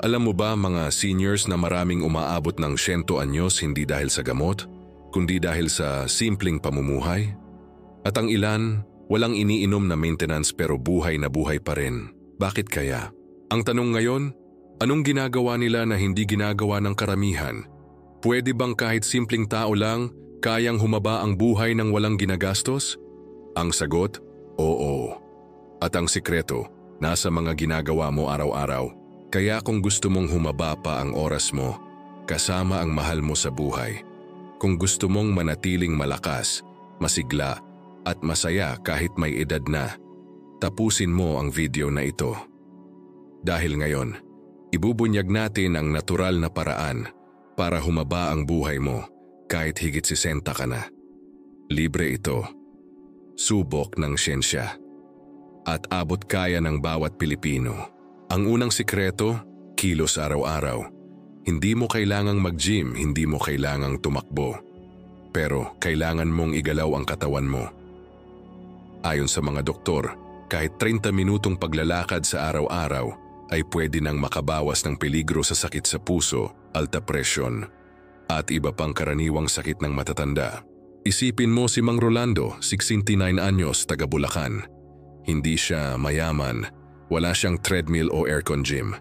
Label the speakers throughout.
Speaker 1: Alam mo ba mga seniors na maraming umaabot ng 100 anyos hindi dahil sa gamot, kundi dahil sa simpleng pamumuhay? At ang ilan, walang iniinom na maintenance pero buhay na buhay pa rin. Bakit kaya? Ang tanong ngayon, anong ginagawa nila na hindi ginagawa ng karamihan? Pwede bang kahit simpleng tao lang, kayang humaba ang buhay ng walang ginagastos? Ang sagot, oo. At ang sikreto, nasa mga ginagawa mo araw-araw. Kaya kung gusto mong humaba pa ang oras mo, kasama ang mahal mo sa buhay. Kung gusto mong manatiling malakas, masigla, at masaya kahit may edad na, tapusin mo ang video na ito. Dahil ngayon, ibubunyag natin ang natural na paraan para humaba ang buhay mo kahit higit 60 ka na. Libre ito. Subok ng siyensya. At abot kaya ng bawat Pilipino. Ang unang sikreto, kilos araw-araw. Hindi mo kailangang mag-gym, hindi mo kailangang tumakbo. Pero kailangan mong igalaw ang katawan mo. Ayon sa mga doktor, kahit 30 minutong paglalakad sa araw-araw ay pwede nang makabawas ng peligro sa sakit sa puso, alta presyon, at iba pang karaniwang sakit ng matatanda. Isipin mo si Mang Rolando, 69 anyos, taga Bulacan. Hindi siya mayaman, wala siyang treadmill o aircon gym.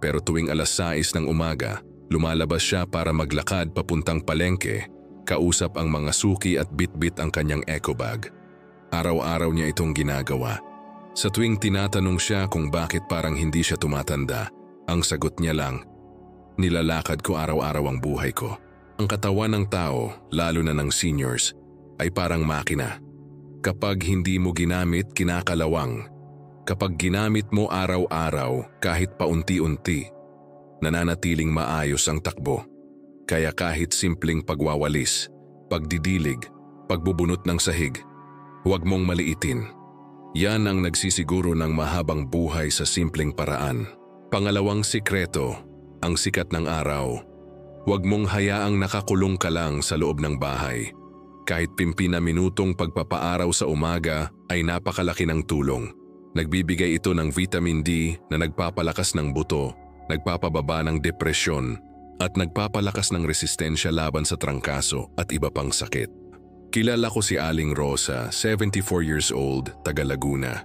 Speaker 1: Pero tuwing alas 6 ng umaga, lumalabas siya para maglakad papuntang palengke, kausap ang mga suki at bit-bit ang kanyang eco bag. Araw-araw niya itong ginagawa. Sa tuwing tinatanong siya kung bakit parang hindi siya tumatanda, ang sagot niya lang, nilalakad ko araw-araw ang buhay ko. Ang katawan ng tao, lalo na ng seniors, ay parang makina. Kapag hindi mo ginamit, kinakalawang. Kapag ginamit mo araw-araw kahit paunti-unti, nananatiling maayos ang takbo. Kaya kahit simpleng pagwawalis, pagdidilig, pagbubunot ng sahig, huwag mong maliitin. Yan ang nagsisiguro ng mahabang buhay sa simpleng paraan. Pangalawang sikreto, ang sikat ng araw. Huwag mong hayaang nakakulong ka lang sa loob ng bahay. Kahit 50 na minutong pagpapaaraw sa umaga ay napakalaki ng tulong. Nagbibigay ito ng vitamin D na nagpapalakas ng buto, nagpapababa ng depresyon, at nagpapalakas ng resistensya laban sa trangkaso at iba pang sakit. Kilala ko si Aling Rosa, 74 years old, taga Laguna.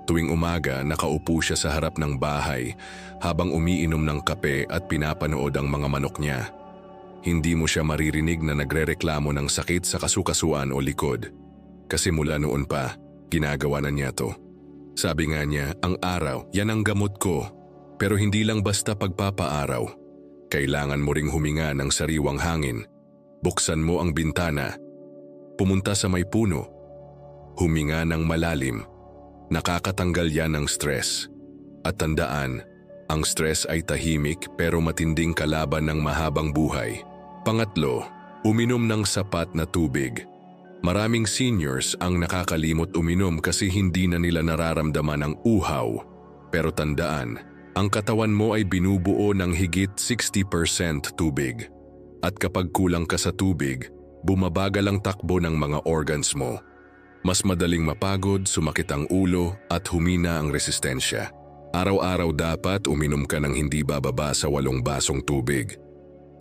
Speaker 1: Tuwing umaga, nakaupo siya sa harap ng bahay habang umiinom ng kape at pinapanood ang mga manok niya. Hindi mo siya maririnig na nagrereklamo ng sakit sa kasukasuan o likod. Kasi mula noon pa, ginagawa na niya to. Sabi nga niya, ang araw, yan ang gamot ko. Pero hindi lang basta pagpapaaraw. Kailangan mo ring huminga ng sariwang hangin. Buksan mo ang bintana. Pumunta sa may puno. Huminga ng malalim. Nakakatanggal yan ng stress. At tandaan, ang stress ay tahimik pero matinding kalaban ng mahabang buhay. Pangatlo, uminom ng sapat na tubig. Maraming seniors ang nakakalimot uminom kasi hindi na nila nararamdaman ang uhaw. Pero tandaan, ang katawan mo ay binubuo ng higit 60% tubig. At kapag kulang ka sa tubig, bumabagal ang takbo ng mga organs mo. Mas madaling mapagod, sumakit ang ulo at humina ang resistensya. Araw-araw dapat uminom ka ng hindi bababa sa 8 basong tubig.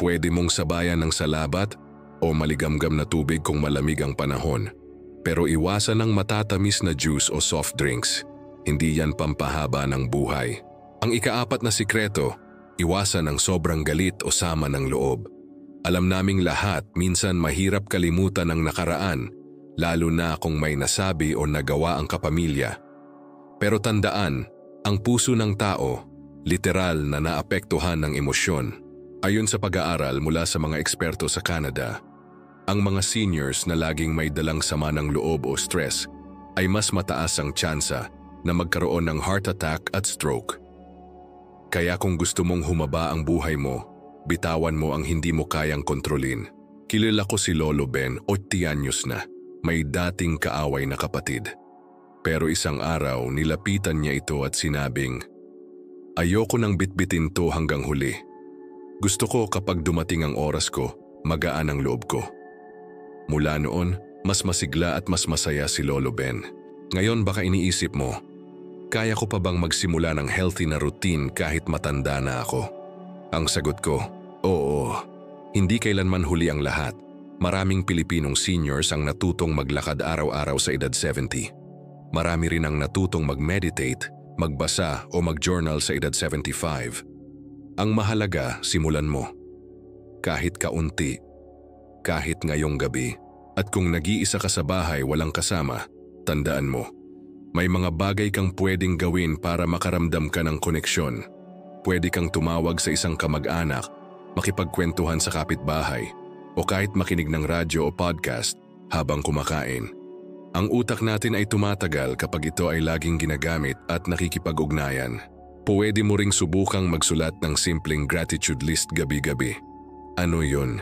Speaker 1: Pwede mong sabayan ng salabat o maligamgam na tubig kung malamig ang panahon. Pero iwasan ang matatamis na juice o soft drinks. Hindi yan pampahaba ng buhay. Ang ika-4 na sikreto, iwasan ang sobrang galit o sama ng loob. Alam naming lahat minsan mahirap kalimutan ang nakaraan, lalo na kung may nasabi o nagawa ang kapamilya. Pero tandaan, ang puso ng tao, literal na naapektuhan ng emosyon. Ayon sa pag-aaral mula sa mga eksperto sa Canada, ang mga seniors na laging may dalang sama ng loob o stress ay mas mataas ang tsansa na magkaroon ng heart attack at stroke. Kaya kung gusto mong humaba ang buhay mo, bitawan mo ang hindi mo kayang kontrolin. Kilala ko si Lolo Ben, 80 anyos na, may dating kaaway na kapatid. Pero isang araw nilapitan niya ito at sinabing, "Ayoko nang bitbitin to hanggang huli. Gusto ko kapag dumating ang oras ko, magaan ang loob ko." Mula noon, mas masigla at mas masaya si Lolo Ben. Ngayon baka iniisip mo, Kaya ko pa bang magsimula ng healthy na routine kahit matanda na ako? Ang sagot ko, oo. Hindi kailanman huli ang lahat. Maraming Pilipinong seniors ang natutong maglakad araw-araw sa edad 70. Marami rin ang natutong mag-meditate, magbasa o mag-journal sa edad 75. Ang mahalaga, simulan mo. Kahit kaunti, kahit ngayong gabi. At kung nag-iisa ka sa bahay walang kasama, tandaan mo, may mga bagay kang pwedeng gawin para makaramdam ka ng koneksyon. Pwede kang tumawag sa isang kamag-anak, makipagkwentuhan sa kapitbahay, o kahit makinig ng radyo o podcast habang kumakain. Ang utak natin ay tumatagal kapag ito ay laging ginagamit at nakikipag-ugnayan. Pwede mo ring subukang magsulat ng simpleng gratitude list gabi-gabi. Ano yun?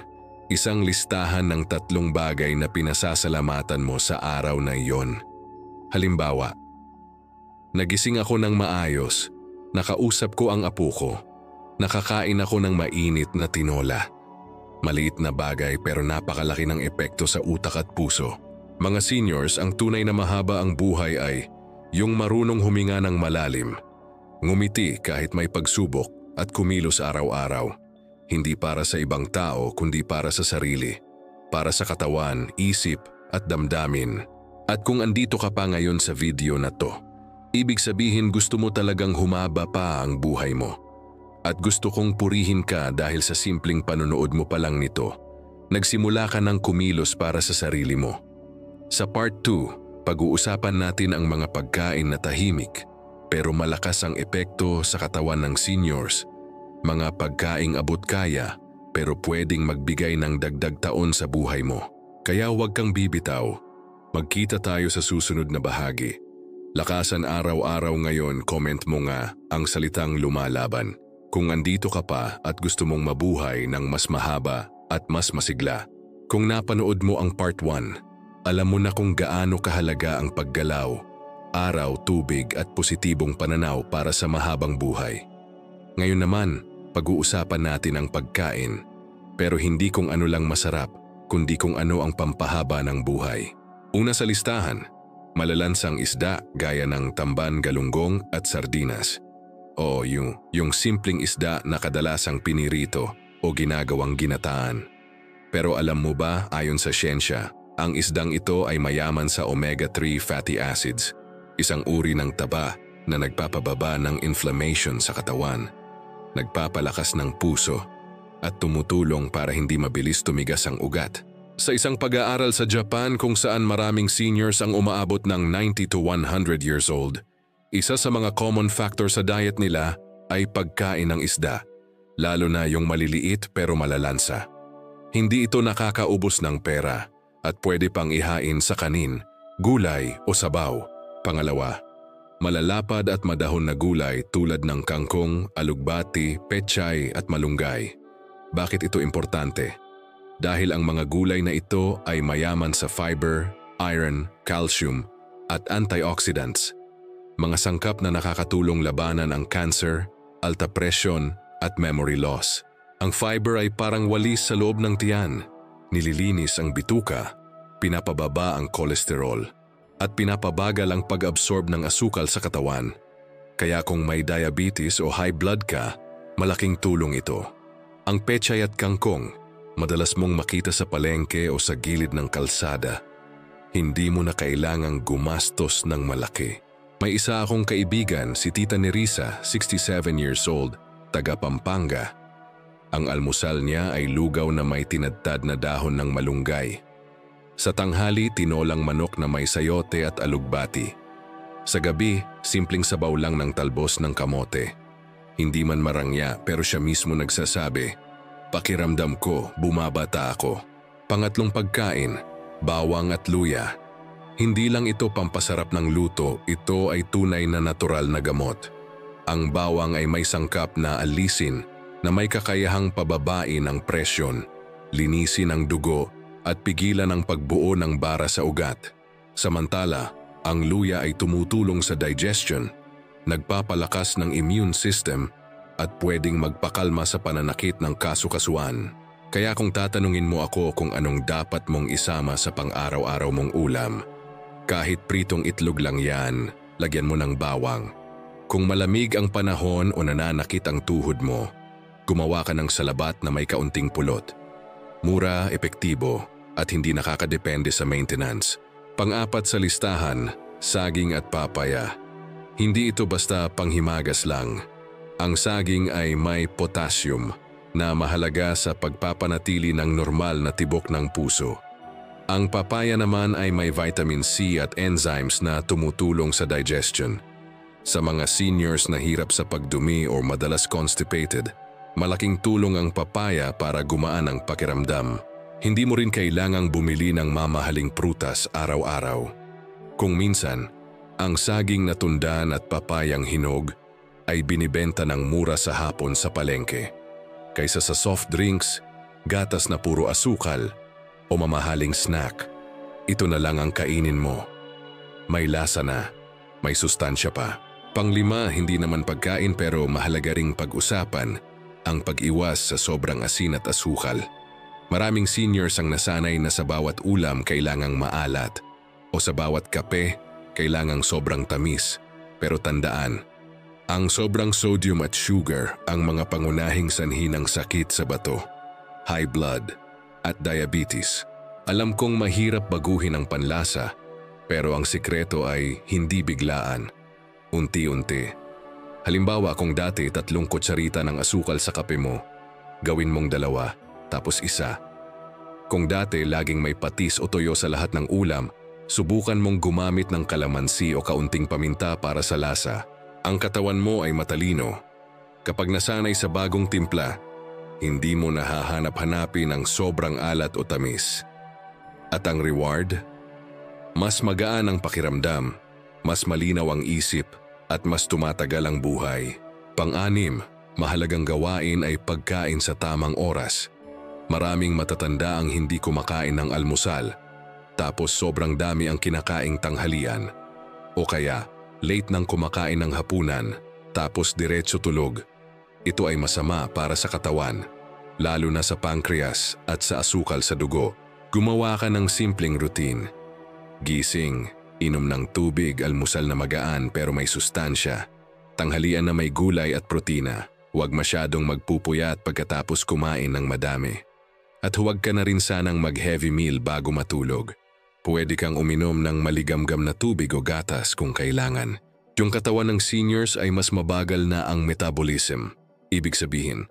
Speaker 1: Isang listahan ng 3 bagay na pinasasalamatan mo sa araw na iyon. Halimbawa, nagising ako ng maayos, nakausap ko ang apo ko, nakakain ako ng mainit na tinola. Maliit na bagay pero napakalaki ng epekto sa utak at puso. Mga seniors, ang tunay na mahaba ang buhay ay yung marunong huminga ng malalim, ngumiti kahit may pagsubok at kumilos araw-araw. Hindi para sa ibang tao kundi para sa sarili, para sa katawan, isip at damdamin. At kung andito ka pa ngayon sa video na to, ibig sabihin gusto mo talagang humaba pa ang buhay mo. At gusto kong purihin ka dahil sa simpleng panonood mo pa lang nito, nagsimula ka ng kumilos para sa sarili mo. Sa part 2, pag-uusapan natin ang mga pagkain na tahimik pero malakas ang epekto sa katawan ng seniors. Mga pagkaing abot kaya pero pwedeng magbigay ng dagdag taon sa buhay mo. Kaya huwag kang bibitaw. Magkita tayo sa susunod na bahagi. Lakasan araw-araw ngayon, comment mo nga ang salitang lumalaban. Kung andito ka pa at gusto mong mabuhay ng mas mahaba at mas masigla. Kung napanood mo ang part 1, alam mo na kung gaano kahalaga ang paggalaw, araw, tubig at positibong pananaw para sa mahabang buhay. Ngayon naman, pag-uusapan natin ang pagkain. Pero hindi kung ano lang masarap, kundi kung ano ang pampahaba ng buhay. Una sa listahan, malalansang isda gaya ng tamban, galunggong at sardinas. O yung simpleng isda na kadalasang pinirito o ginagawang ginataan. Pero alam mo ba, ayon sa siyensya, ang isdang ito ay mayaman sa omega-3 fatty acids, isang uri ng taba na nagpapababa ng inflammation sa katawan, nagpapalakas ng puso, at tumutulong para hindi mabilis tumigas ang ugat. Sa isang pag-aaral sa Japan kung saan maraming seniors ang umaabot ng 90 to 100 years old, isa sa mga common factor sa diet nila ay pagkain ng isda, lalo na yung maliliit pero malalansa. Hindi ito nakakaubos ng pera at pwede pang ihain sa kanin, gulay o sabaw. Pangalawa, malalapad at madahon na gulay tulad ng kangkong, alugbati, pechay at malunggay. Bakit ito importante? Dahil ang mga gulay na ito ay mayaman sa fiber, iron, calcium at antioxidants, mga sangkap na nakakatulong labanan ang cancer, alta presyon at memory loss. Ang fiber ay parang walis sa loob ng tiyan, nililinis ang bituka, pinapababa ang kolesterol at pinapabagal ang pag-absorb ng asukal sa katawan. Kaya kung may diabetes o high blood ka, malaking tulong ito. Ang pechay at kangkong, madalas mong makita sa palengke o sa gilid ng kalsada. Hindi mo na kailangang gumastos ng malaki. May isa akong kaibigan, si Tita Nerissa, 67 years old, taga Pampanga. Ang almusal niya ay lugaw na may tinadtad na dahon ng malunggay. Sa tanghali, tinolang manok na may sayote at alugbati. Sa gabi, simpleng sabaw lang ng talbos ng kamote. Hindi man marangya pero siya mismo nagsasabi, "Pakiramdam ko, bumabata ako." Pangatlong pagkain, bawang at luya. Hindi lang ito pampasarap ng luto, ito ay tunay na natural na gamot. Ang bawang ay may sangkap na alisin na may kakayahang pababain ang presyon, linisin ang dugo at pigilan ang pagbuo ng bara sa ugat. Samantala, ang luya ay tumutulong sa digestion, nagpapalakas ng immune system at pwedeng magpakalma sa pananakit ng kasukasuan. Kaya kung tatanungin mo ako kung anong dapat mong isama sa pang-araw-araw mong ulam, kahit pritong itlog lang yan, lagyan mo ng bawang. Kung malamig ang panahon o nananakit ang tuhod mo, gumawa ka ng salabat na may kaunting pulot. Mura, epektibo, at hindi nakakadepende sa maintenance. Pang-apat sa listahan, saging at papaya. Hindi ito basta panghimagas lang. Ang saging ay may potassium na mahalaga sa pagpapanatili ng normal na tibok ng puso. Ang papaya naman ay may vitamin C at enzymes na tumutulong sa digestion. Sa mga seniors na hirap sa pagdumi o madalas constipated, malaking tulong ang papaya para gumaan ang pakiramdam. Hindi mo rin kailangang bumili ng mamahaling prutas araw-araw. Kung minsan, ang saging na tundan at papayang hinog ay binibenta ng mura sa hapon sa palengke. Kaysa sa soft drinks, gatas na puro asukal, o mamahaling snack, ito na lang ang kainin mo. May lasa na, may sustansya pa. Panglima, hindi naman pagkain pero mahalaga ring pag-usapan ang pag-iwas sa sobrang asin at asukal. Maraming seniors ang nasanay na sa bawat ulam kailangang maalat o sa bawat kape kailangang sobrang tamis. Pero tandaan, ang sobrang sodium at sugar ang mga pangunahing sanhi ng sakit sa bato, high blood at diabetes. Alam kong mahirap baguhin ang panlasa, pero ang sikreto ay hindi biglaan, unti-unti. Halimbawa kung dati 3 kutsarita ng asukal sa kape mo, gawin mong 2, tapos 1. Kung dati laging may patis o toyo sa lahat ng ulam, subukan mong gumamit ng kalamansi o kaunting paminta para sa lasa. Ang katawan mo ay matalino. Kapag nasanay sa bagong timpla, hindi mo nahahanap-hanapin ang sobrang alat o tamis. At ang reward? Mas magaan ang pakiramdam, mas malinaw ang isip, at mas tumatagal ang buhay. Pang-anim, mahalagang gawain ay pagkain sa tamang oras. Maraming matatanda ang hindi kumakain ng almusal, tapos sobrang dami ang kinakaing tanghalian. O kaya, late nang kumakain ng hapunan, tapos diretso tulog. Ito ay masama para sa katawan, lalo na sa pancreas at sa asukal sa dugo. Gumawa ka ng simpleng routine. Gising, inom ng tubig, almusal na magaan pero may sustansya. Tanghalian na may gulay at protina. Huwag masyadong magpupuyat pagkatapos kumain ng madami. At huwag ka na rin sanang mag-heavy meal bago matulog. Pwede kang uminom ng maligamgam na tubig o gatas kung kailangan. Yung katawan ng seniors ay mas mabagal na ang metabolism. Ibig sabihin,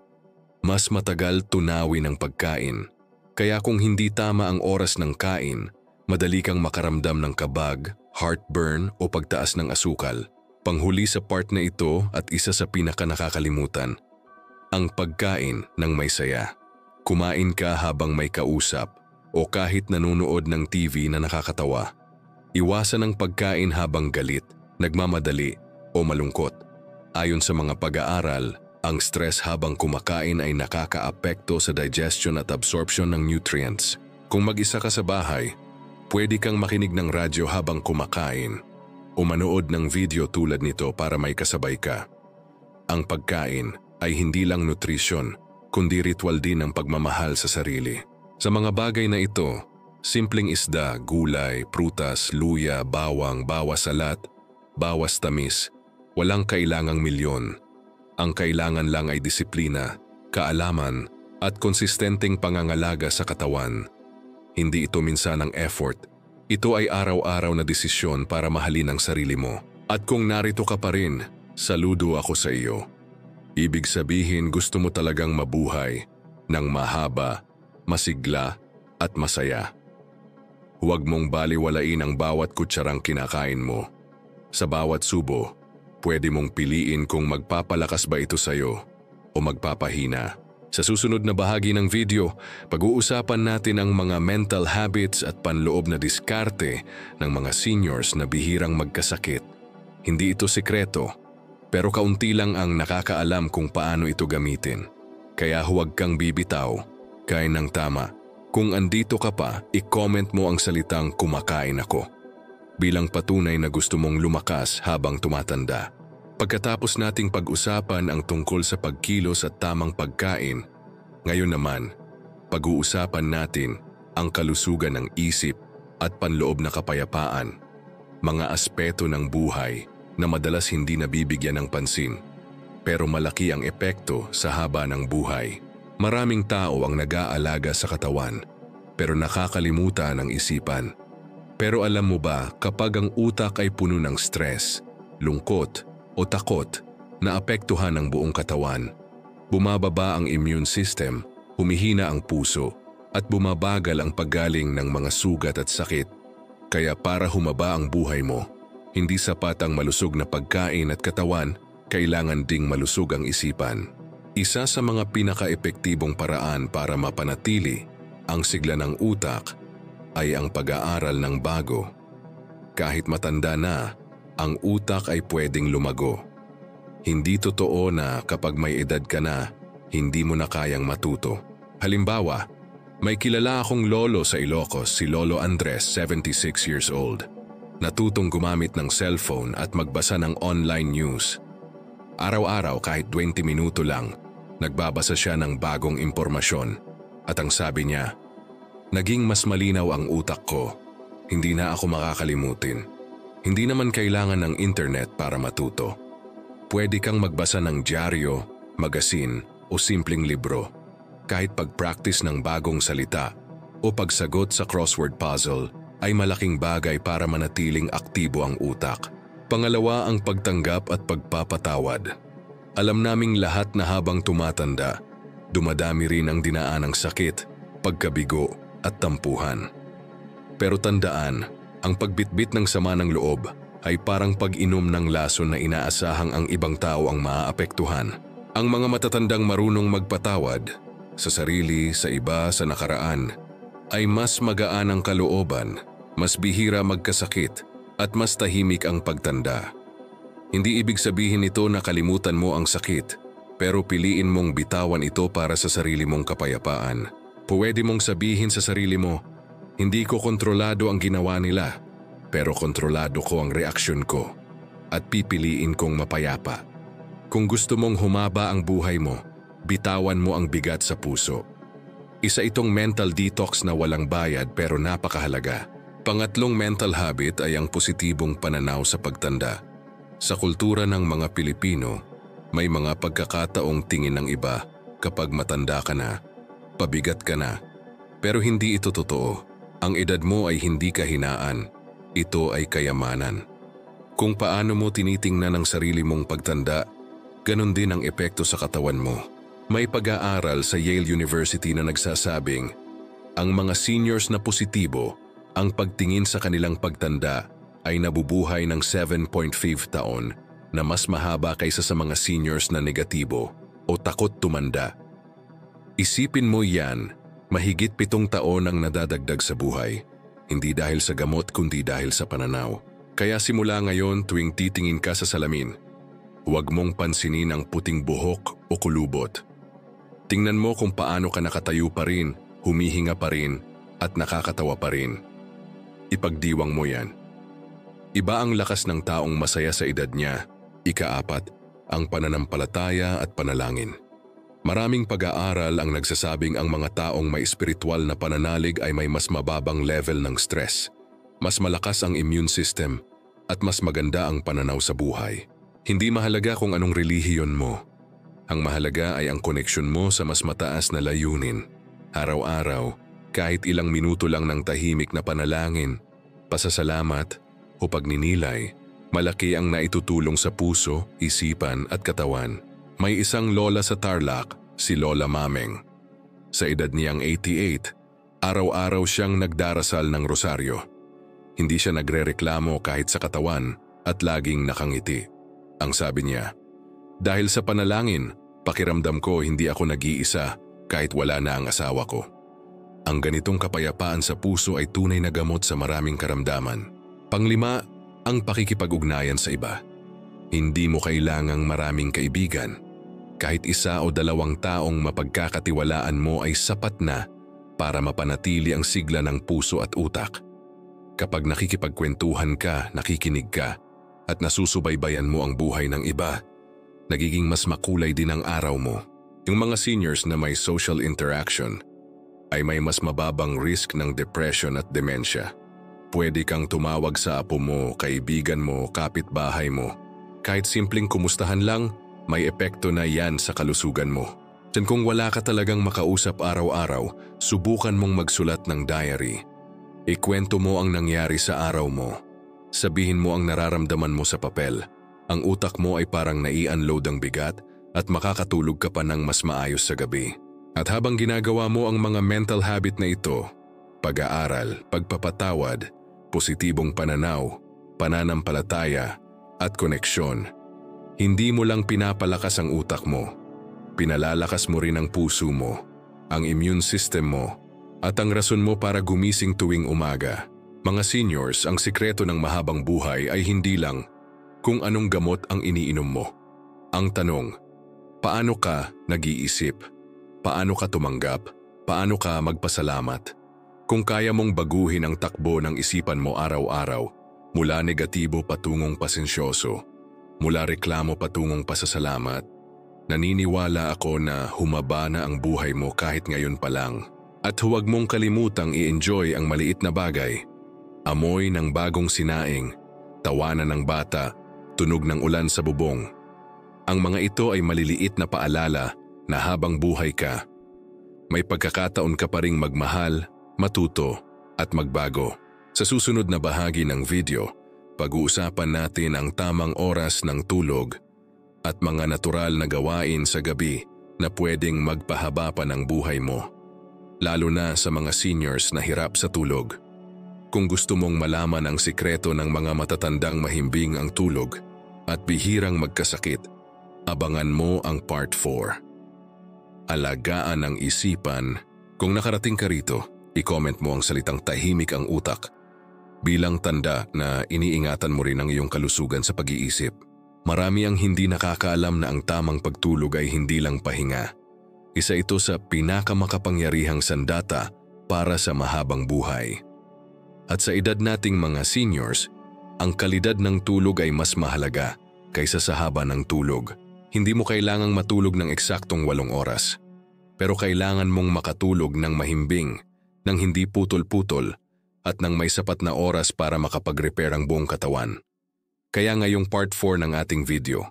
Speaker 1: mas matagal tunawin ang pagkain. Kaya kung hindi tama ang oras ng kain, madali kang makaramdam ng kabag, heartburn o pagtaas ng asukal. Panghuli sa part na ito at isa sa pinaka-nakakalimutan, ang pagkain ng may saya. Kumain ka habang may kausap o kahit nanonood ng TV na nakakatawa. Iwasan ang pagkain habang galit, nagmamadali o malungkot. Ayon sa mga pag-aaral, ang stress habang kumakain ay nakakaapekto sa digestion at absorption ng nutrients. Kung mag-isa ka sa bahay, pwede kang makinig ng radyo habang kumakain o manood ng video tulad nito para may kasabay ka. Ang pagkain ay hindi lang nutrisyon, kundi ritual din ng pagmamahal sa sarili. Sa mga bagay na ito, simpleng isda, gulay, prutas, luya, bawang, bawas salat, bawas tamis, walang kailangang milyon. Ang kailangan lang ay disiplina, kaalaman, at konsistenteng pangangalaga sa katawan. Hindi ito minsan ang effort. Ito ay araw-araw na desisyon para mahalin ang sarili mo. At kung narito ka pa rin, saludo ako sa iyo. Ibig sabihin gusto mo talagang mabuhay ng mahaba, masigla at masaya. Huwag mong baliwalain ang bawat kutsarang kinakain mo. Sa bawat subo, pwede mong piliin kung magpapalakas ba ito sa'yo o magpapahina. Sa susunod na bahagi ng video, pag-uusapan natin ang mga mental habits at panloob na diskarte ng mga seniors na bihirang magkasakit. Hindi ito sikreto, pero kaunti lang ang nakakaalam kung paano ito gamitin. Kaya huwag kang bibitaw, kain ng tama. Kung andito ka pa, i-comment mo ang salitang kumakain ako, bilang patunay na gusto mong lumakas habang tumatanda. Pagkatapos nating pag-usapan ang tungkol sa pagkilos at tamang pagkain, ngayon naman, pag-uusapan natin ang kalusugan ng isip at panloob na kapayapaan, mga aspeto ng buhay na madalas hindi nabibigyan ng pansin. Pero malaki ang epekto sa haba ng buhay. Maraming tao ang nag-aalaga sa katawan, pero nakakalimutan ang isipan. Pero alam mo ba, kapag ang utak ay puno ng stress, lungkot o takot, naapektuhan ang buong katawan. Bumababa ang immune system, humihina ang puso, at bumabagal ang paggaling ng mga sugat at sakit. Kaya para humaba ang buhay mo, hindi sapat ang malusog na pagkain at katawan, kailangan ding malusog ang isipan. Isa sa mga pinaka-epektibong paraan para mapanatili ang sigla ng utak ay ang pag-aaral ng bago. Kahit matanda na, ang utak ay pwedeng lumago. Hindi totoo na kapag may edad ka na, hindi mo na kayang matuto. Halimbawa, may kilala akong lolo sa Ilocos, si Lolo Andres, 76 years old. Natutong gumamit ng cellphone at magbasa ng online news. Araw-araw kahit 20 minuto lang, nagbabasa siya ng bagong impormasyon. At ang sabi niya, naging mas malinaw ang utak ko, hindi na ako makakalimutin. Hindi naman kailangan ng internet para matuto. Pwede kang magbasa ng dyaryo, magasin o simpleng libro. Kahit pag-practice ng bagong salita o pagsagot sa crossword puzzle ay malaking bagay para manatiling aktibo ang utak. Pangalawa, ang pagtanggap at pagpapatawad. Alam naming lahat na habang tumatanda, dumadami rin ang dinaanang sakit, pagkabigo at tampuhan. Pero tandaan, ang pagbitbit ng sama ng loob ay parang pag-inom ng lason na inaasahang ang ibang tao ang maaapektuhan. Ang mga matatandang marunong magpatawad sa sarili, sa iba, sa nakaraan, ay mas magaan ang kalooban, mas bihira magkasakit, at mas tahimik ang pagtanda. Hindi ibig sabihin ito na kalimutan mo ang sakit, pero piliin mong bitawan ito para sa sarili mong kapayapaan. Pwede mong sabihin sa sarili mo, hindi ko kontrolado ang ginawa nila, pero kontrolado ko ang reaksyon ko, at pipiliin kong mapayapa. Kung gusto mong humaba ang buhay mo, bitawan mo ang bigat sa puso. Isa itong mental detox na walang bayad pero napakahalaga. Pangatlong mental habit ay ang positibong pananaw sa pagtanda. Sa kultura ng mga Pilipino, may mga pagkakataong tingin ng iba kapag matanda ka na, pabigat ka na. Pero hindi ito totoo. Ang edad mo ay hindi kahinaan, ito ay kayamanan. Kung paano mo tinitingnan ang sarili mong pagtanda, ganun din ang epekto sa katawan mo. May pag-aaral sa Yale University na nagsasabing, ang mga seniors na positibo, ang pagtingin sa kanilang pagtanda ay nabubuhay ng 7.5 taon na mas mahaba kaysa sa mga seniors na negatibo o takot tumanda. Isipin mo yan, mahigit 7 taon ang nadadagdag sa buhay, hindi dahil sa gamot kundi dahil sa pananaw. Kaya simula ngayon tuwing titingin ka sa salamin, huwag mong pansinin ang puting buhok o kulubot. Tingnan mo kung paano ka nakatayo pa rin, humihinga pa rin, at nakakatawa pa rin. Ipagdiwang mo yan. Iba ang lakas ng taong masaya sa edad niya. Ika-4, ang pananampalataya at panalangin. Maraming pag-aaral ang nagsasabing ang mga taong may espiritual na pananalig ay may mas mababang level ng stress, mas malakas ang immune system, at mas maganda ang pananaw sa buhay. Hindi mahalaga kung anong relihiyon mo. Ang mahalaga ay ang koneksyon mo sa mas mataas na layunin. Araw-araw, kahit ilang minuto lang ng tahimik na panalangin, pasasalamat o pagninilay, malaki ang naitutulong sa puso, isipan at katawan. May isang lola sa Tarlac, si Lola Mameng. Sa edad niyang 88, araw-araw siyang nagdarasal ng rosaryo. Hindi siya nagrereklamo kahit sa katawan at laging nakangiti. Ang sabi niya, dahil sa panalangin, pakiramdam ko hindi ako nag-iisa kahit wala na ang asawa ko. Ang ganitong kapayapaan sa puso ay tunay na gamot sa maraming karamdaman. Panglima, ang pakikipag-ugnayan sa iba. Hindi mo kailangang maraming kaibigan. Kahit 1 o 2 taong mapagkakatiwalaan mo ay sapat na para mapanatili ang sigla ng puso at utak. Kapag nakikipagkwentuhan ka, nakikinig ka, at nasusubaybayan mo ang buhay ng iba, nagiging mas makulay din ang araw mo. Yung mga seniors na may social interaction ay may mas mababang risk ng depression at demensya. Pwede kang tumawag sa apo mo, kaibigan mo, kapitbahay mo Kahit simpleng kumustahan lang, may epekto na yan sa kalusugan mo. At kung wala ka talagang makausap araw-araw, subukan mong magsulat ng diary. Ikwento mo ang nangyari sa araw mo. Sabihin mo ang nararamdaman mo sa papel. Ang utak mo ay parang nai-unload ang bigat at makakatulog ka pa ng mas maayos sa gabi. At habang ginagawa mo ang mga mental habit na ito, pag-aaral, pagpapatawad, positibong pananaw, pananampalataya, at koneksyon, hindi mo lang pinapalakas ang utak mo, pinalalakas mo rin ang puso mo, ang immune system mo, at ang rason mo para gumising tuwing umaga. Mga seniors, ang sikreto ng mahabang buhay ay hindi lang kung anong gamot ang iniinom mo. Ang tanong, paano ka nag-iisip? Paano ka tumanggap? Paano ka magpasalamat? Kung kaya mong baguhin ang takbo ng isipan mo araw-araw, mula negatibo patungong pasensyoso, mula reklamo patungong pasasalamat, naniniwala ako na humaba na ang buhay mo kahit ngayon pa lang. At huwag mong kalimutang i-enjoy ang maliit na bagay. Amoy ng bagong sinaing, tawanan ng bata, tunog ng ulan sa bubong. Ang mga ito ay maliliit na paalala na habang buhay ka, may pagkakataon ka pa ring magmahal, matuto, at magbago. Sa susunod na bahagi ng video, pag-uusapan natin ang tamang oras ng tulog at mga natural na gawain sa gabi na pwedeng magpahaba pa ng buhay mo. Lalo na sa mga seniors na hirap sa tulog. Kung gusto mong malaman ang sikreto ng mga matatandang mahimbing ang tulog at bihirang magkasakit, abangan mo ang Part 4. Alagaan ang isipan. Kung nakarating ka rito, i-comment mo ang salitang tahimik ang utak bilang tanda na iniingatan mo rin ang iyong kalusugan sa pag-iisip. Marami ang hindi nakakaalam na ang tamang pagtulog ay hindi lang pahinga. Isa ito sa pinakamakapangyarihang sandata para sa mahabang buhay. At sa edad nating mga seniors, ang kalidad ng tulog ay mas mahalaga kaysa sa haba ng tulog. Hindi mo kailangang matulog ng eksaktong 8 oras. Pero kailangan mong makatulog ng mahimbing, ng hindi putol-putol, at ng may sapat na oras para makapag-repair ang buong katawan. Kaya ngayong Part 4 ng ating video,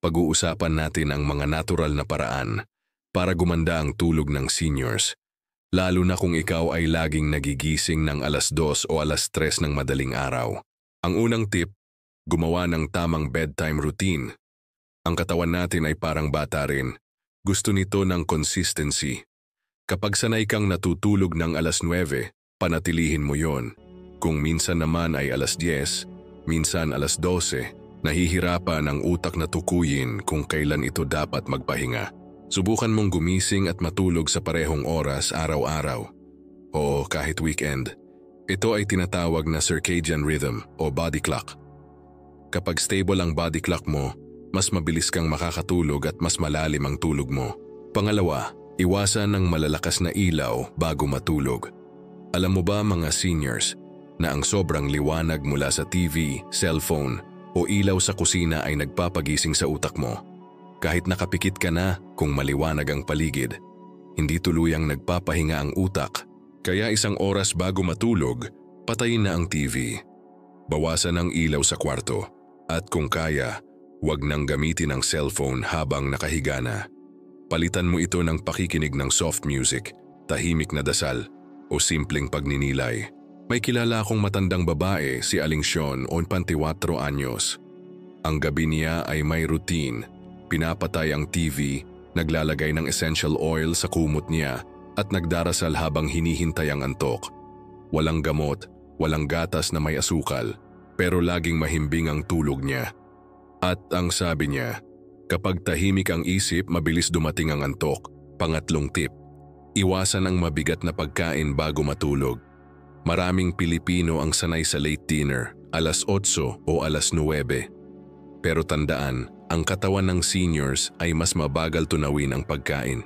Speaker 1: pag-uusapan natin ang mga natural na paraan para gumanda ang tulog ng seniors, lalo na kung ikaw ay laging nagigising ng 2:00 o 3:00 ng madaling araw. Ang unang tip, gumawa ng tamang bedtime routine. Ang katawan natin ay parang bata rin. Gusto nito ng consistency. Kapag sanay kang natutulog ng 9:00, panatilihin mo yon. Kung minsan naman ay 10:00, minsan 12:00, nahihirapan ang utak na tukuyin kung kailan ito dapat magpahinga. Subukan mong gumising at matulog sa parehong oras araw-araw. O kahit weekend. Ito ay tinatawag na circadian rhythm o body clock. Kapag stable ang body clock mo, mas mabilis kang makakatulog at mas malalim ang tulog mo. Pangalawa, iwasan ng malalakas na ilaw bago matulog. Alam mo ba mga seniors na ang sobrang liwanag mula sa TV, cellphone o ilaw sa kusina ay nagpapagising sa utak mo? Kahit nakapikit ka na kung maliwanag ang paligid, hindi tuluyang nagpapahinga ang utak. Kaya 1 oras bago matulog, patayin na ang TV. Bawasan ang ilaw sa kwarto at kung kaya, huwag nang gamitin ang cellphone habang nakahiga na. Palitan mo ito ng pakikinig ng soft music, tahimik na dasal o simpleng pagninilay. May kilala akong matandang babae, si Aling Sean, 84 anyos. Ang gabi niya ay may routine. Pinapatay ang TV, naglalagay ng essential oil sa kumot niya at nagdarasal habang hinihintay ang antok. Walang gamot, walang gatas na may asukal, pero laging mahimbing ang tulog niya. At ang sabi niya, kapag tahimik ang isip, mabilis dumating ang antok. Pangatlong tip, iwasan ang mabigat na pagkain bago matulog. Maraming Pilipino ang sanay sa late dinner, 8:00 o 9:00. Pero tandaan, ang katawan ng seniors ay mas mabagal tunawin ang pagkain.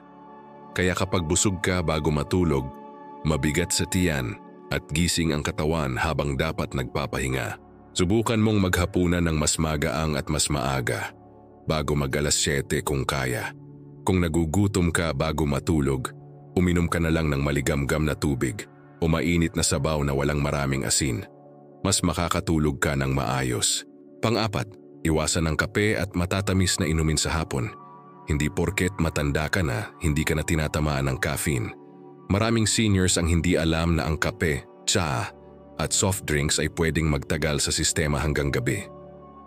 Speaker 1: Kaya kapag busog ka bago matulog, mabigat sa tiyan at gising ang katawan habang dapat nagpapahinga. Subukan mong maghapunan ng mas magaang at mas maaga, bago mag 7 kung kaya. Kung nagugutom ka bago matulog, uminom ka na lang ng maligamgam na tubig o mainit na sabaw na walang maraming asin. Mas makakatulog ka ng maayos. Pang-4, Iwasan ang kape at matatamis na inumin sa hapon. Hindi porket matanda ka na, hindi ka na tinatamaan ng caffeine. Maraming seniors ang hindi alam na ang kape, tsaa at soft drinks ay pwedeng magtagal sa sistema hanggang gabi.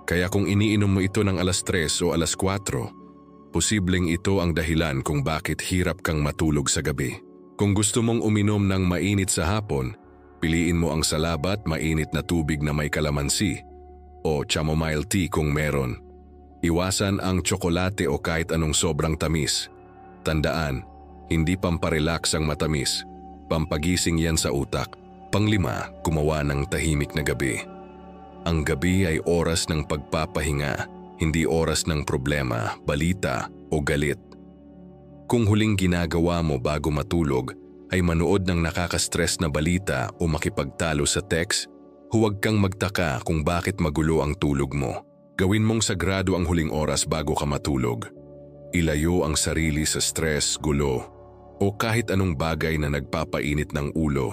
Speaker 1: Kaya kung iniinom mo ito ng alas 3 o alas 4, posibleng ito ang dahilan kung bakit hirap kang matulog sa gabi. Kung gusto mong uminom ng mainit sa hapon, piliin mo ang salabat mainit na tubig na may kalamansi o chamomile tea kung meron. Iwasan ang tsokolate o kahit anong sobrang tamis. Tandaan, hindi pamparelax ang matamis. Pampagising yan sa utak. Panglima, gumawa ng tahimik na gabi. Ang gabi ay oras ng pagpapahinga, hindi oras ng problema, balita o galit. Kung huling ginagawa mo bago matulog ay manood ng nakaka-stress na balita o makipagtalo sa text, huwag kang magtaka kung bakit magulo ang tulog mo. Gawin mong sagrado ang huling oras bago ka matulog. Ilayo ang sarili sa stress, gulo, o kahit anong bagay na nagpapainit ng ulo.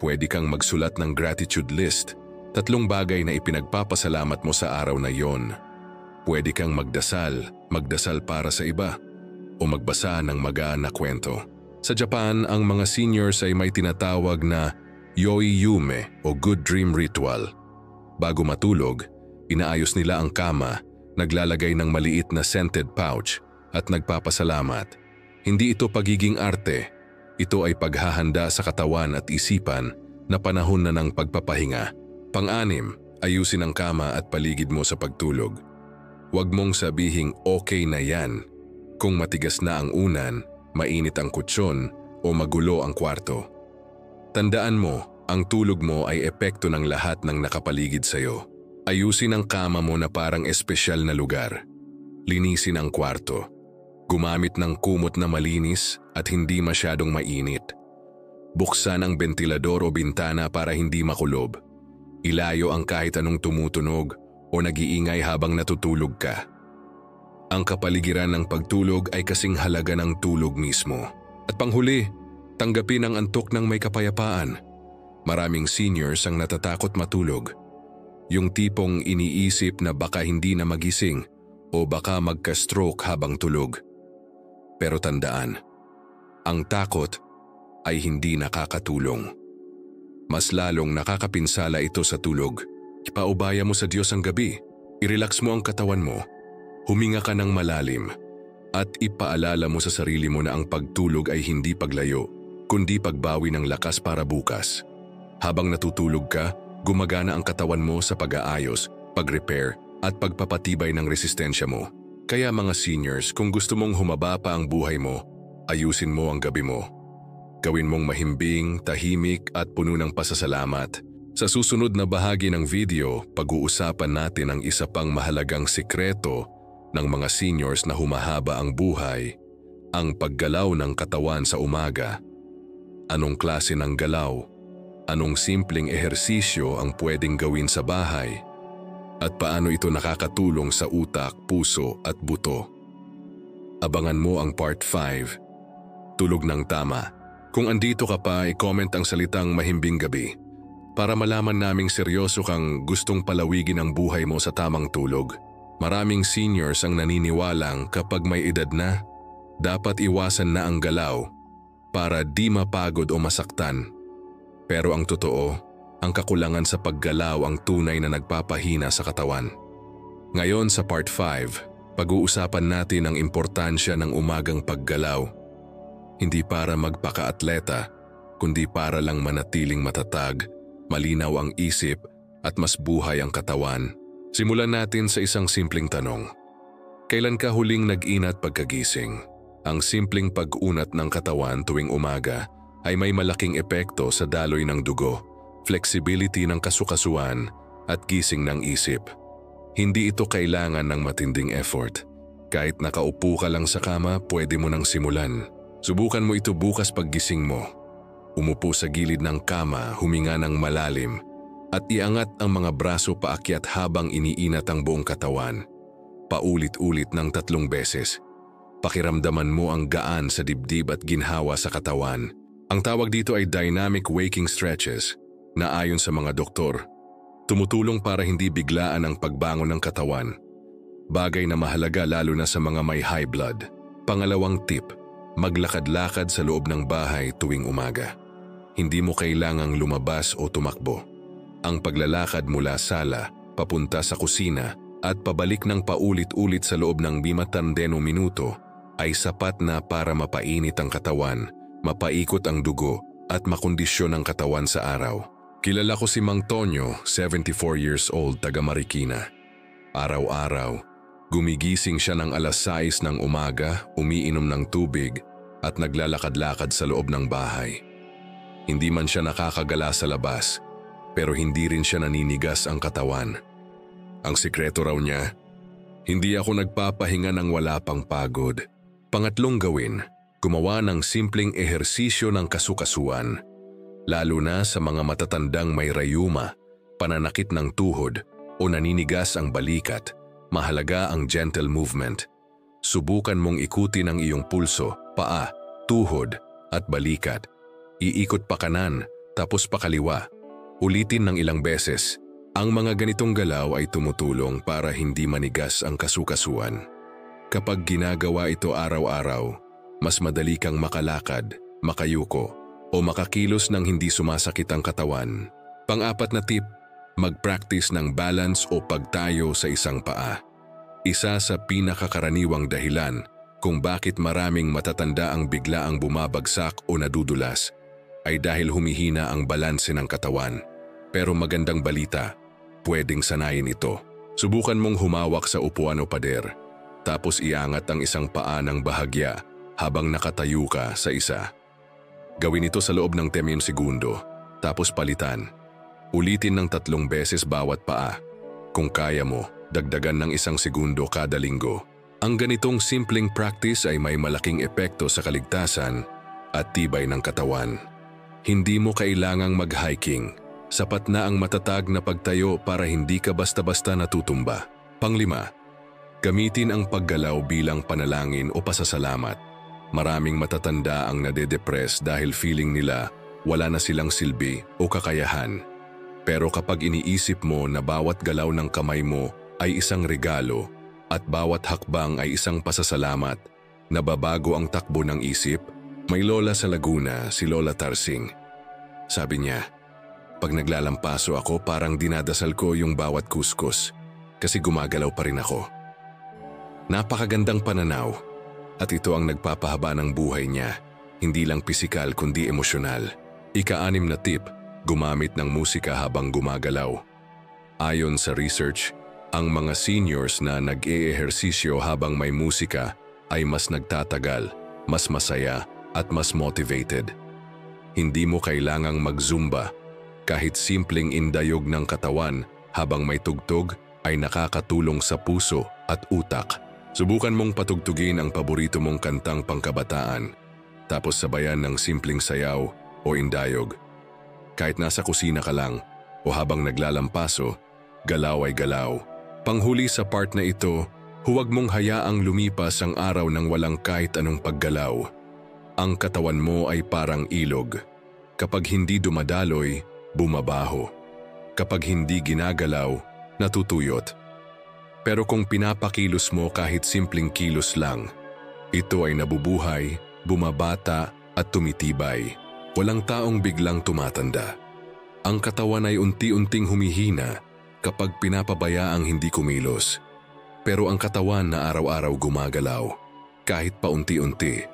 Speaker 1: Pwede kang magsulat ng gratitude list, 3 bagay na ipinagpapasalamat mo sa araw na yon. Pwede kang magdasal para sa iba, o magbasa ng magaan na kwento. Sa Japan, ang mga seniors ay may tinatawag na Yoi-yume o good dream ritual. Bago matulog, inaayos nila ang kama, naglalagay ng maliit na scented pouch at nagpapasalamat. Hindi ito pagiging arte, ito ay paghahanda sa katawan at isipan na panahon na ng pagpapahinga. Pang-6, ayusin ang kama at paligid mo sa pagtulog. Huwag mong sabihing okay na yan kung matigas na ang unan, mainit ang kutsyon o magulo ang kwarto. Tandaan mo, ang tulog mo ay epekto ng lahat ng nakapaligid sa'yo. Ayusin ang kama mo na parang espesyal na lugar. Linisin ang kwarto. Gumamit ng kumot na malinis at hindi masyadong mainit. Buksan ang bentilador o bintana para hindi makulob. Ilayo ang kahit anong tumutunog o nag-iingay habang natutulog ka. Ang kapaligiran ng pagtulog ay kasing halaga ng tulog mismo. At panghuli, tanggapin ang antok ng may kapayapaan. Maraming seniors ang natatakot matulog. Yung tipong iniisip na baka hindi na magising o baka magka-stroke habang tulog. Pero tandaan, ang takot ay hindi nakakatulong. Mas lalong nakakapinsala ito sa tulog. Ipaubaya mo sa Diyos ang gabi, i-relax mo ang katawan mo, huminga ka ng malalim, at ipaalala mo sa sarili mo na ang pagtulog ay hindi paglayo, kundi pagbawi ng lakas para bukas. Habang natutulog ka, gumagana ang katawan mo sa pag-aayos, pag-repair, at pagpapatibay ng resistensya mo. Kaya mga seniors, kung gusto mong humaba pa ang buhay mo, ayusin mo ang gabi mo. Gawin mong mahimbing, tahimik at puno ng pasasalamat. Sa susunod na bahagi ng video, pag-uusapan natin ang isa pang mahalagang sikreto ng mga seniors na humahaba ang buhay, ang paggalaw ng katawan sa umaga. Anong klase ng galaw? Anong simpleng ehersisyo ang pwedeng gawin sa bahay? At paano ito nakakatulong sa utak, puso at buto? Abangan mo ang part 5. Tulog ng tama. Kung andito ka pa, i-comment ang salitang mahimbing gabi para malaman naming seryoso kang gustong palawigin ang buhay mo sa tamang tulog. Maraming seniors ang naniniwalang kapag may edad na, dapat iwasan na ang galaw para di mapagod o masaktan. Pero ang totoo, ang kakulangan sa paggalaw ang tunay na nagpapahina sa katawan. Ngayon sa part 5, pag-uusapan natin ang importansya ng umagang paggalaw. Hindi para magpaka-atleta, kundi para lang manatiling matatag, malinaw ang isip at mas buhay ang katawan. Simulan natin sa isang simpleng tanong. Kailan ka huling nag-inat pagkagising? Ang simpleng pag-unat ng katawan tuwing umaga ay may malaking epekto sa daloy ng dugo, flexibility ng kasukasuan at gising ng isip. Hindi ito kailangan ng matinding effort. Kahit nakaupo ka lang sa kama, pwede mo nang simulan. Subukan mo ito bukas paggising mo. Umupo sa gilid ng kama, huminga ng malalim, at iangat ang mga braso paakyat habang iniinat ang buong katawan. Paulit-ulit ng 3 beses. Pakiramdaman mo ang gaan sa dibdib at ginhawa sa katawan. Ang tawag dito ay dynamic waking stretches na ayon sa mga doktor, Tumutulong para hindi biglaan ang pagbangon ng katawan. Bagay na mahalaga lalo na sa mga may high blood. Pangalawang tip, maglakad-lakad sa loob ng bahay tuwing umaga. Hindi mo kailangang lumabas o tumakbo. Ang paglalakad mula sala, papunta sa kusina at pabalik ng paulit-ulit sa loob ng 5 minuto ay sapat na para mapainit ang katawan, mapaikot ang dugo at makondisyon ang katawan sa araw. Kilala ko si Mang Tonyo, 74 years old, taga Marikina. Araw-araw, gumigising siya ng alas 6 ng umaga, umiinom ng tubig at naglalakad-lakad sa loob ng bahay. Hindi man siya nakakagala sa labas, pero hindi rin siya naninigas ang katawan. Ang sikreto raw niya, hindi ako nagpapahinga ng wala pang pagod. Pangatlong gawin, gumawa ng simpleng ehersisyo ng kasukasuan. Lalo na sa mga matatandang may rayuma, pananakit ng tuhod o naninigas ang balikat, mahalaga ang gentle movement. Subukan mong ikutin ang iyong pulso, paa, tuhod at balikat. Iikot pa kanan, tapos pa kaliwa. Ulitin ng ilang beses. Ang mga ganitong galaw ay tumutulong para hindi manigas ang kasukasuan. Kapag ginagawa ito araw-araw, mas madali kang makalakad, makayuko, o makakilos ng hindi sumasakit ang katawan. Pang-apat na tip, mag-practice ng balance o pagtayo sa isang paa. Isa sa pinakakaraniwang dahilan kung bakit maraming matatanda ang biglaang bumabagsak o nadudulas ay dahil humihina ang balanse ng katawan. Pero magandang balita, pwedeng sanayin ito. Subukan mong humawak sa upuan o pader, tapos iangat ang isang paa ng bahagya habang nakatayo ka sa isa. Gawin ito sa loob ng 10 segundo, tapos palitan. Ulitin ng 3 beses bawat paa. Kung kaya mo, dagdagan ng 1 segundo kada linggo. Ang ganitong simpleng practice ay may malaking epekto sa kaligtasan at tibay ng katawan. Hindi mo kailangang mag-hiking. Sapat na ang matatag na pagtayo para hindi ka basta-basta natutumba. Panglima, gamitin ang paggalaw bilang panalangin o pasasalamat. Maraming matatanda ang nade-depress dahil feeling nila wala na silang silbi o kakayahan. Pero kapag iniisip mo na bawat galaw ng kamay mo ay isang regalo at bawat hakbang ay isang pasasalamat, nababago ang takbo ng isip. May lola sa Laguna, si Lola Tarsing. Sabi niya, pag naglalampaso ako parang dinadasal ko yung bawat kuskus kasi gumagalaw pa rin ako. Napakagandang pananaw at ito ang nagpapahaba ng buhay niya, hindi lang pisikal kundi emosyonal. Ika-6 na tip, gumamit ng musika habang gumagalaw. Ayon sa research, ang mga seniors na nag-e-ehersisyo habang may musika ay mas nagtatagal, mas masaya at mas motivated. Hindi mo kailangang mag-zumba. Kahit simpleng indayog ng katawan habang may tugtog ay nakakatulong sa puso at utak. Subukan mong patugtugin ang paborito mong kantang pangkabataan, tapos sabayan ng simpleng sayaw o indayog. Kahit nasa kusina ka lang o habang naglalampaso, galaw ay galaw. Panghuli sa part na ito, huwag mong hayaang lumipas ang araw ng walang kahit anong paggalaw. Ang katawan mo ay parang ilog. Kapag hindi dumadaloy, bumabaho. Kapag hindi ginagalaw, natutuyot. Pero kung pinapakilos mo kahit simpleng kilos lang, ito ay nabubuhay, bumabata at tumitibay. Walang taong biglang tumatanda. Ang katawan ay unti-unting humihina kapag pinapabayaang hindi kumilos. Pero ang katawan na araw-araw gumagalaw, kahit paunti-unti,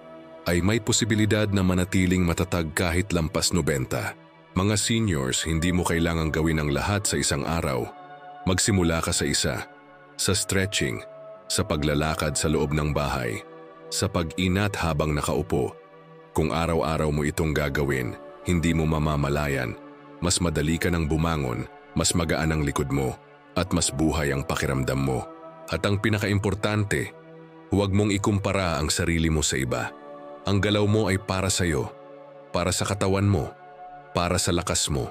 Speaker 1: ay may posibilidad na manatiling matatag kahit lampas 90. Mga seniors, hindi mo kailangang gawin ang lahat sa isang araw. Magsimula ka sa isa. Sa stretching, sa paglalakad sa loob ng bahay, sa pag-inat habang nakaupo. Kung araw-araw mo itong gagawin, hindi mo mamamalayan. Mas madali ka nang bumangon, mas magaan ang likod mo, at mas buhay ang pakiramdam mo. At ang pinakaimportante, huwag mong ikumpara ang sarili mo sa iba. Ang galaw mo ay para sa'yo, para sa katawan mo, para sa lakas mo.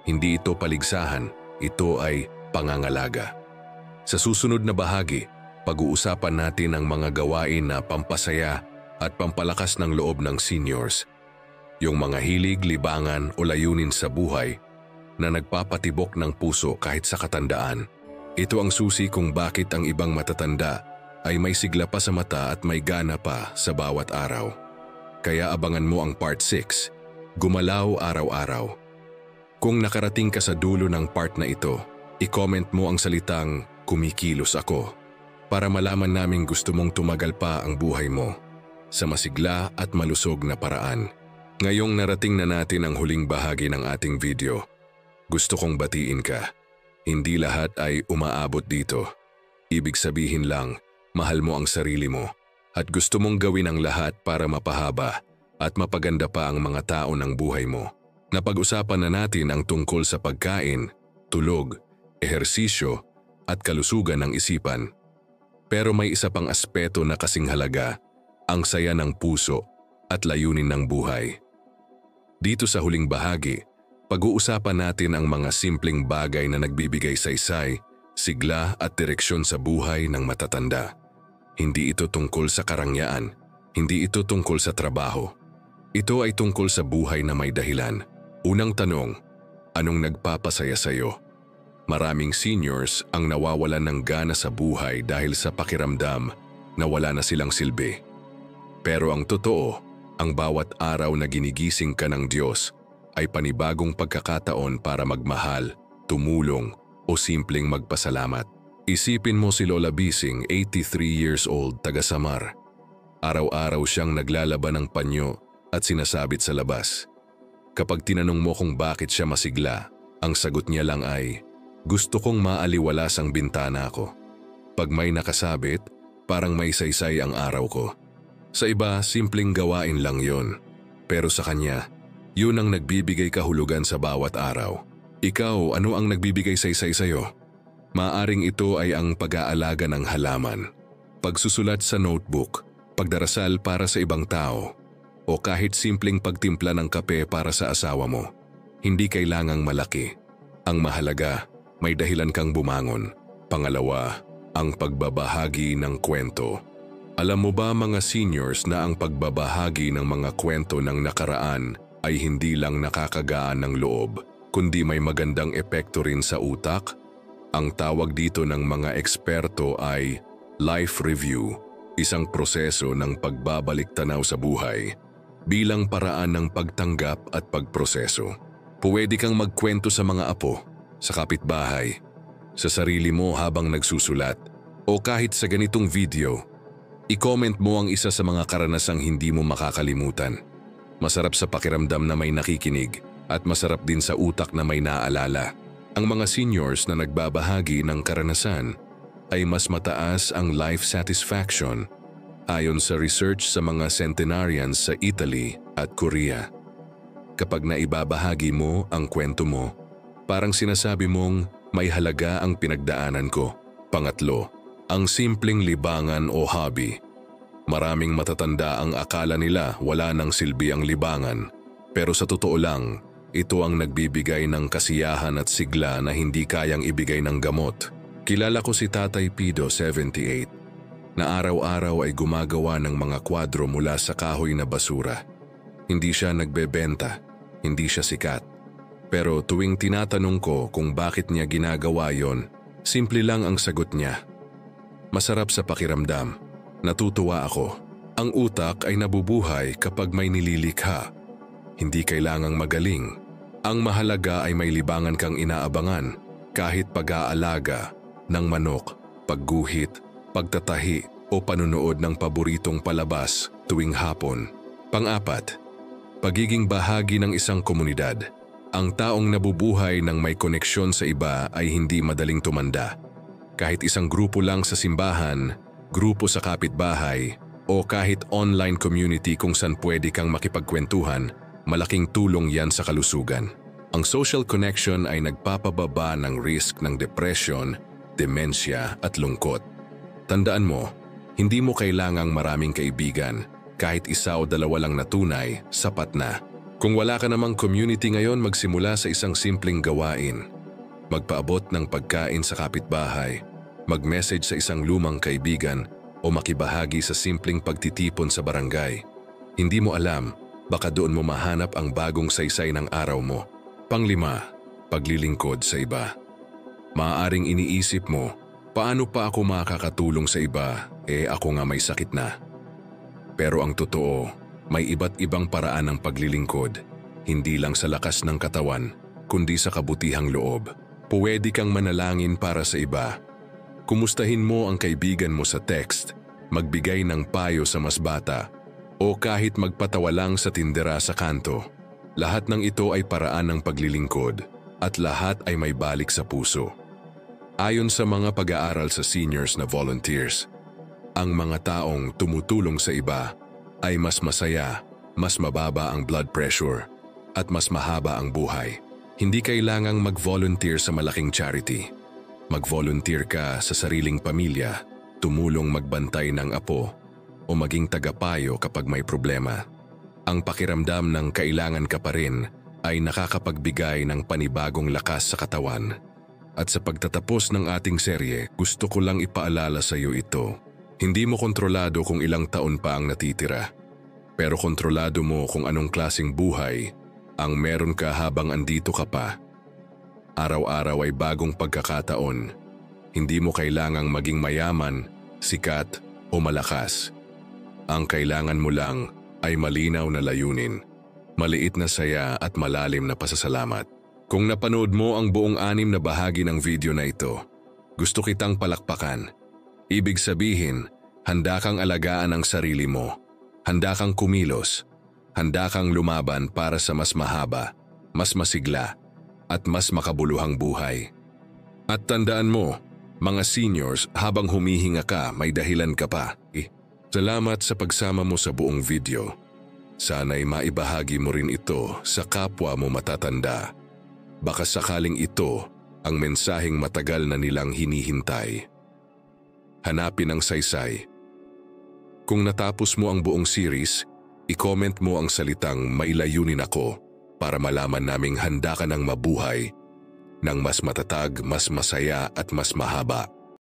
Speaker 1: Hindi ito paligsahan, ito ay pangangalaga. Sa susunod na bahagi, pag-uusapan natin ang mga gawain na pampasaya at pampalakas ng loob ng seniors. Yung mga hilig, libangan o layunin sa buhay na nagpapatibok ng puso kahit sa katandaan. Ito ang susi kung bakit ang ibang matatanda ay may sigla pa sa mata at may gana pa sa bawat araw. Kaya abangan mo ang part 6, Gumalaw Araw-Araw. Kung nakarating ka sa dulo ng part na ito, i-comment mo ang salitang kumikilos ako para malaman naming gusto mong tumagal pa ang buhay mo sa masigla at malusog na paraan. Ngayong narating na natin ang huling bahagi ng ating video. Gusto kong batiin ka. Hindi lahat ay umaabot dito. Ibig sabihin lang, mahal mo ang sarili mo at gusto mong gawin ang lahat para mapahaba at mapaganda pa ang mga tao ng buhay mo. Napag-usapan na natin ang tungkol sa pagkain, tulog, ehersisyo at kalusugan ng isipan. Pero may isa pang aspeto na kasing halaga, ang saya ng puso at layunin ng buhay. Dito sa huling bahagi, pag-uusapan natin ang mga simpleng bagay na nagbibigay saysay, sigla at direksyon sa buhay ng matatanda. Hindi ito tungkol sa karangyaan, hindi ito tungkol sa trabaho. Ito ay tungkol sa buhay na may dahilan. Unang tanong, anong nagpapasaya sa'yo? Maraming seniors ang nawawalan ng gana sa buhay dahil sa pakiramdam na wala na silang silbi. Pero ang totoo, ang bawat araw na ginigising ka ng Diyos ay panibagong pagkakataon para magmahal, tumulong o simpleng magpasalamat. Isipin mo si Lola Bising, 83 years old, taga Samar. Araw-araw siyang naglalaban ng panyo at sinasabit sa labas. Kapag tinanong mo kung bakit siya masigla, ang sagot niya lang ay, gusto kong maaliwalas ang bintana ko. Pag may nakasabit, parang may saysay ang araw ko. Sa iba, simpleng gawain lang yon. Pero sa kanya, yun ang nagbibigay kahulugan sa bawat araw. Ikaw, ano ang nagbibigay saysay sa'yo? Maaring ito ay ang pag-aalaga ng halaman, pagsusulat sa notebook, pagdarasal para sa ibang tao, o kahit simpleng pagtimpla ng kape para sa asawa mo. Hindi kailangang malaki. Ang mahalaga, may dahilan kang bumangon. Pangalawa, ang pagbabahagi ng kwento. Alam mo ba mga seniors na ang pagbabahagi ng mga kwento ng nakaraan ay hindi lang nakakagaan ng loob, kundi may magandang epekto rin sa utak? Ang tawag dito ng mga eksperto ay life review, isang proseso ng pagbabalik tanaw sa buhay bilang paraan ng pagtanggap at pagproseso. Pwede kang magkwento sa mga apo, sa kapitbahay, sa sarili mo habang nagsusulat, o kahit sa ganitong video. I-comment mo ang isa sa mga karanasang hindi mo makakalimutan. Masarap sa pakiramdam na may nakikinig at masarap din sa utak na may naaalala. Ang mga seniors na nagbabahagi ng karanasan ay mas mataas ang life satisfaction ayon sa research sa mga centenarians sa Italy at Korea. Kapag naibabahagi mo ang kwento mo, parang sinasabi mong may halaga ang pinagdaanan ko. Pangatlo, ang simpleng libangan o hobby. Maraming matatanda ang akala nila wala nang silbi ang libangan, pero sa totoo lang, ito ang nagbibigay ng kasiyahan at sigla na hindi kayang ibigay ng gamot. Kilala ko si Tatay Pido, 78, na araw-araw ay gumagawa ng mga kwadro mula sa kahoy na basura. Hindi siya nagbebenta, hindi siya sikat. Pero tuwing tinatanong ko kung bakit niya ginagawa yon, simple lang ang sagot niya. Masarap sa pakiramdam. Natutuwa ako. Ang utak ay nabubuhay kapag may nililikha. Hindi kailangang magaling. Ang mahalaga ay may libangan kang inaabangan, kahit pag-aalaga ng manok, pagguhit, pagtatahi o panunood ng paboritong palabas tuwing hapon. Pang-apat, pagiging bahagi ng isang komunidad. Ang taong nabubuhay ng may koneksyon sa iba ay hindi madaling tumanda. Kahit isang grupo lang sa simbahan, grupo sa kapitbahay, o kahit online community kung saan pwede kang makipagkwentuhan, malaking tulong yan sa kalusugan. Ang social connection ay nagpapababa ng risk ng depression, demensya at lungkot. Tandaan mo, hindi mo kailangang maraming kaibigan. Kahit isa o dalawa lang na tunay, sapat na. Kung wala ka namang community ngayon, magsimula sa isang simpleng gawain. Magpaabot ng pagkain sa kapitbahay, mag-message sa isang lumang kaibigan o makibahagi sa simpleng pagtitipon sa barangay. Hindi mo alam, baka doon mo mahanap ang bagong saysay ng araw mo. Panglima, paglilingkod sa iba. Maaaring iniisip mo, paano pa ako makakatulong sa iba, ako nga may sakit na. Pero ang totoo, may iba't ibang paraan ng paglilingkod, hindi lang sa lakas ng katawan, kundi sa kabutihang loob. Puwede kang manalangin para sa iba. Kumustahin mo ang kaibigan mo sa text, magbigay ng payo sa mas bata, o kahit magpatawa lang sa tindera sa kanto. Lahat ng ito ay paraan ng paglilingkod at lahat ay may balik sa puso. Ayon sa mga pag-aaral sa seniors na volunteers, ang mga taong tumutulong sa iba ay mas masaya, mas mababa ang blood pressure, at mas mahaba ang buhay. Hindi kailangang mag-volunteer sa malaking charity. Mag-volunteer ka sa sariling pamilya, tumulong magbantay ng apo, o maging tagapayo kapag may problema. Ang pakiramdam ng kailangan ka pa rin ay nakakapagbigay ng panibagong lakas sa katawan. At sa pagtatapos ng ating serye, gusto ko lang ipaalala sa iyo ito. Hindi mo kontrolado kung ilang taon pa ang natitira. Pero kontrolado mo kung anong klaseng buhay ang meron ka habang andito ka pa. Araw-araw ay bagong pagkakataon. Hindi mo kailangang maging mayaman, sikat o malakas. Ang kailangan mo lang ay malinaw na layunin, maliit na saya at malalim na pasasalamat. Kung napanood mo ang buong 6 na bahagi ng video na ito, gusto kitang palakpakan. Ibig sabihin, handa kang alagaan ang sarili mo, handa kang kumilos, handa kang lumaban para sa mas mahaba, mas masigla, at mas makabuluhang buhay. At tandaan mo, mga seniors, habang humihinga ka, may dahilan ka pa. Salamat sa pagsama mo sa buong video. Sana'y maibahagi mo rin ito sa kapwa mo matatanda. Baka sakaling ito ang mensaheng matagal na nilang hinihintay. Hanapin ang saysay. Kung natapos mo ang buong series, i-comment mo ang salitang mailayunin ako para malaman naming handa ka ng mabuhay ng mas matatag, mas masaya at mas mahaba.